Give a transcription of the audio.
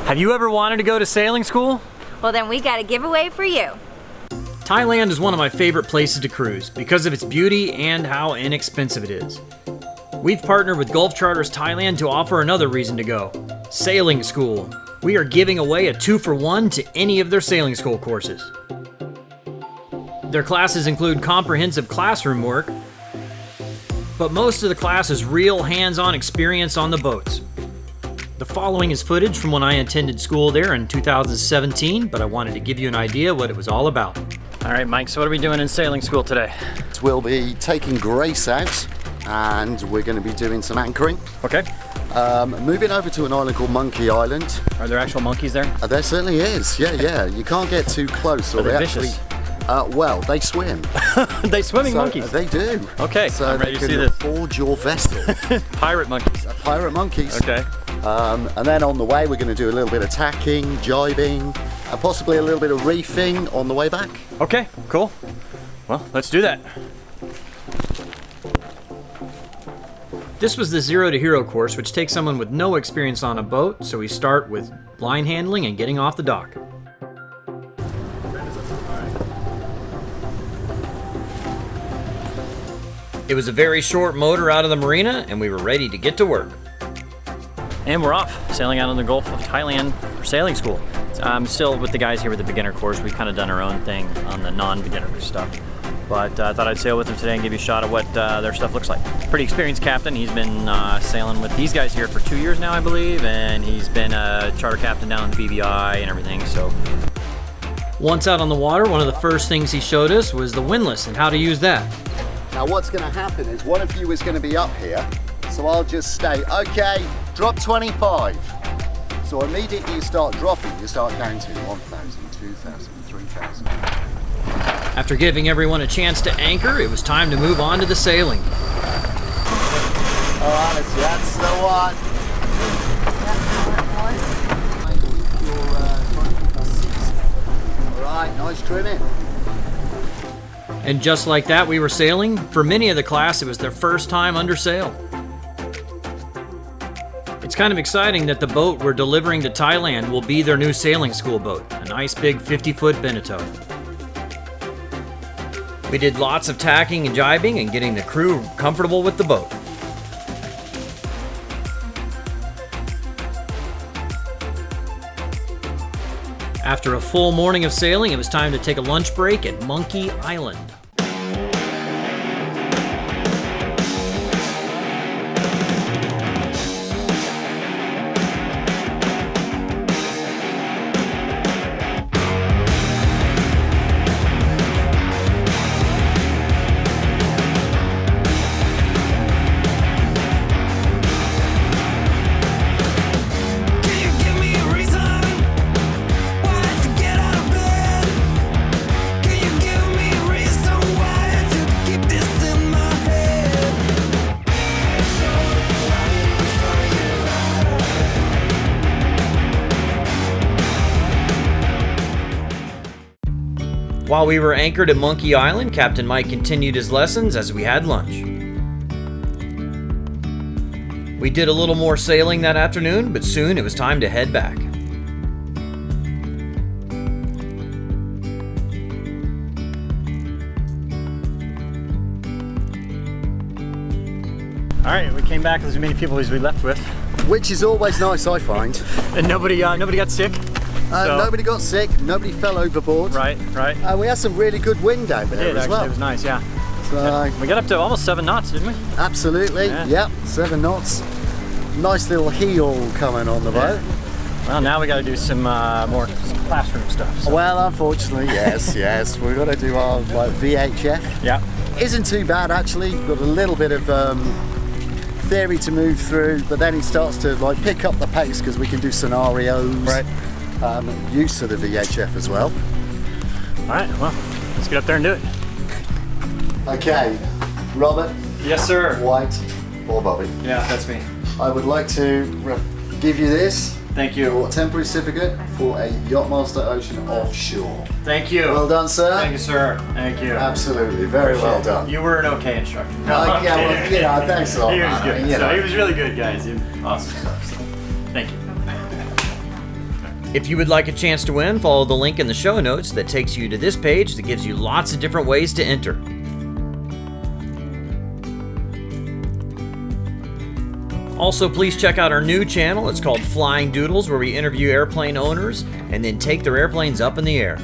Have you ever wanted to go to sailing school? Well, then we got a giveaway for you. Thailand is one of my favorite places to cruise because of its beauty and how inexpensive it is. We've partnered with Gulf Charters Thailand to offer another reason to go: sailing school. We are giving away a 2-for-1 to any of their sailing school courses. Their classes include comprehensive classroom work, but most of the class is real hands-on experience on the boats. The following is footage from when I attended school there in 2017, but I wanted to give you an idea what it was all about. All right, Mike, so what are we doing in sailing school today? We'll be taking Grace out and we're going to be doing some anchoring. Okay. Moving over to an island called Monkey Island. Are there actual monkeys there? There certainly is, yeah. You can't get too close or Are they actually... vicious? Well, they swim. They swimming monkeys? They do. Okay, so I'm ready they to see can this. board your vessel. Pirate monkeys. Pirate monkeys. Okay. And then on the way we're going to do a little bit of tacking, jibing, and possibly a little bit of reefing on the way back. Okay, cool. Well, let's do that. This was the Zero to Hero course, which takes someone with no experience on a boat, so we start with line handling and getting off the dock. It was a very short motor out of the marina, and we were ready to get to work. And we're off, sailing out in the Gulf of Thailand for sailing school. I'm still with the guys here with the beginner course. We've kind of done our own thing on the non-beginner stuff. But I thought I'd sail with them today and give you a shot of what their stuff looks like. Pretty experienced captain. He's been sailing with these guys here for 2 years now, I believe, and he's been a charter captain down in the BVI and everything, so. Once out on the water, one of the first things he showed us was the windlass and how to use that. Now what's going to happen is one of you is going to be up here, so I'll just stay, okay, drop 25. So immediately you start dropping, you start going to 1,000, 2,000, 3,000. After giving everyone a chance to anchor, it was time to move on to the sailing. Alright, that's the one. Alright, nice trimming. And just like that, we were sailing. For many of the class, it was their first time under sail. It's kind of exciting that the boat we're delivering to Thailand will be their new sailing school boat, a nice big 50-foot Beneteau. We did lots of tacking and jibing and getting the crew comfortable with the boat. After a full morning of sailing, it was time to take a lunch break at Monkey Island. While we were anchored at Monkey Island, Captain Mike continued his lessons as we had lunch. We did a little more sailing that afternoon, but soon it was time to head back. All right, we came back with as many people as we left with. Which is always nice, I find. And nobody got sick? So. Nobody got sick, nobody fell overboard. Right. We had some really good wind out there as well. It was nice, yeah. So, we got up to almost 7 knots, didn't we? Absolutely, yep, 7 knots. Nice little heel coming on the boat. Well, now we got to do some more classroom stuff. So. Well, unfortunately, yes. We've got to do our VHF. Yeah. Isn't too bad actually. Got a little bit of theory to move through, but then it starts to pick up the pace because we can do scenarios. Right. Use of the VHF as well. All right, well, let's get up there and do it. Okay, Robert. Yes, sir. White or Bobby. Yeah, that's me. I would like to give you this. Thank you. Your temporary certificate for a Yachtmaster Ocean offshore. Thank you. Well done, sir. Thank you, sir. Thank you. Absolutely, very well done. You were an okay instructor. Yeah, well, thanks a lot. He was good. He was really good, guys. Awesome stuff. So, thank you. If you would like a chance to win, follow the link in the show notes that takes you to this page that gives you lots of different ways to enter. Also, please check out our new channel. It's called Flying Doodles, where we interview airplane owners and then take their airplanes up in the air.